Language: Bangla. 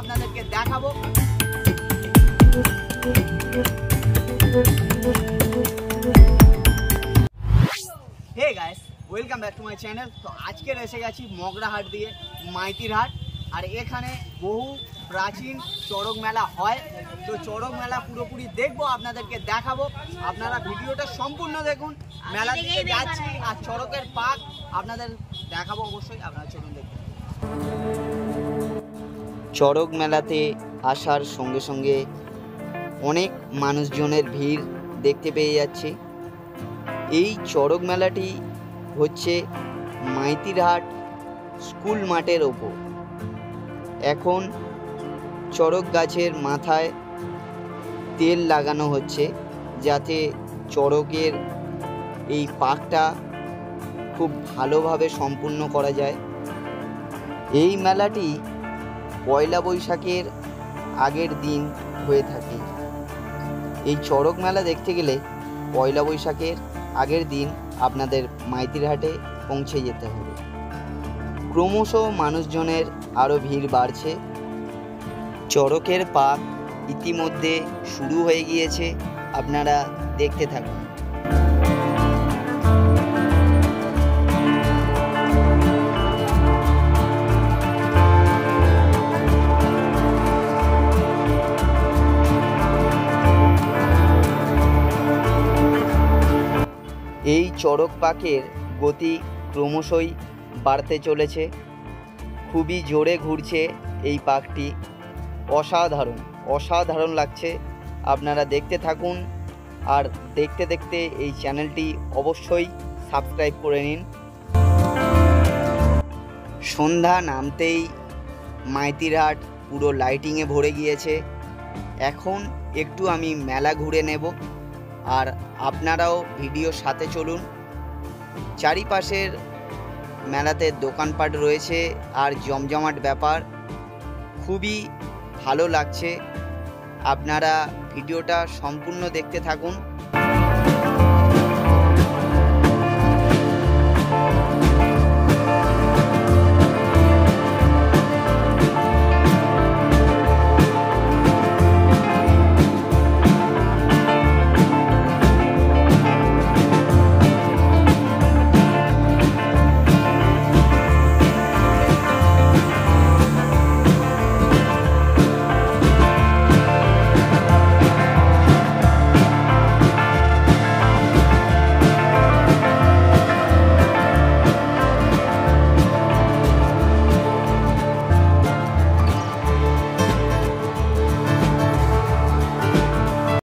আপনাদেরকে দেখাবো। Hey guys, welcome back to my channel. তো আজকের এসে গেছি মগরাহাট দিয়ে মাইতির হাট, আর এখানে বহু প্রাচীন চড়ক মেলা হয়। তো চড়ক মেলা পুরোপুরি দেখবো, আপনাদেরকে দেখাবো। আপনারা ভিডিওটা সম্পূর্ণ দেখুন। মেলা দিকে যাচ্ছি আর চড়কের পাক আপনাদের দেখাবো অবশ্যই, আপনারা চলুন দেখুন। চড়ক মেলাতে আসার সঙ্গে সঙ্গে অনেক মানুষজনের ভিড় দেখতে পেয়ে যাচ্ছি। এই চড়ক মেলাটি হচ্ছে মাইতিরহাট স্কুল মাঠের ওপর। এখন চড়ক গাছের মাথায় তেল লাগানো হচ্ছে, যাতে চড়কের এই পাকটা খুব ভালোভাবে সম্পূর্ণ করা যায়। এই মেলাটি পয়লা বৈশাখের আগের দিন হয়ে থাকে। এই চড়ক মেলা দেখতে গেলে পয়লা বৈশাখের আগের দিন আপনাদের মাইতিরহাটে পৌঁছে যেতে হবে। ক্রমশ মানুষজনের আরও ভিড় বাড়ছে। চড়কের পাক ইতিমধ্যে শুরু হয়ে গিয়েছে, আপনারা দেখতে থাকুন। এই চড়ক পাকের গতি ক্রমশই বাড়তে চলেছে। খুবই জোরে ঘুরছে এই পাকটি। অসাধারণ লাগছে। আপনারা দেখতে থাকুন, আর দেখতে দেখতে এই চ্যানেলটি অবশ্যই সাবস্ক্রাইব করে নিন। সন্ধ্যা নামতেই মাইতিরহাট পুরো লাইটিংয়ে ভরে গিয়েছে। এখন একটু আমি মেলা ঘুরে নেব, আর আপনারাও ভিডিওর সাথে চলুন। চারিপাশের মেলাতে দোকানপাট রয়েছে আর জমজমাট ব্যাপার, খুবই ভালো লাগছে। আপনারা ভিডিওটা সম্পূর্ণ দেখতে থাকুন।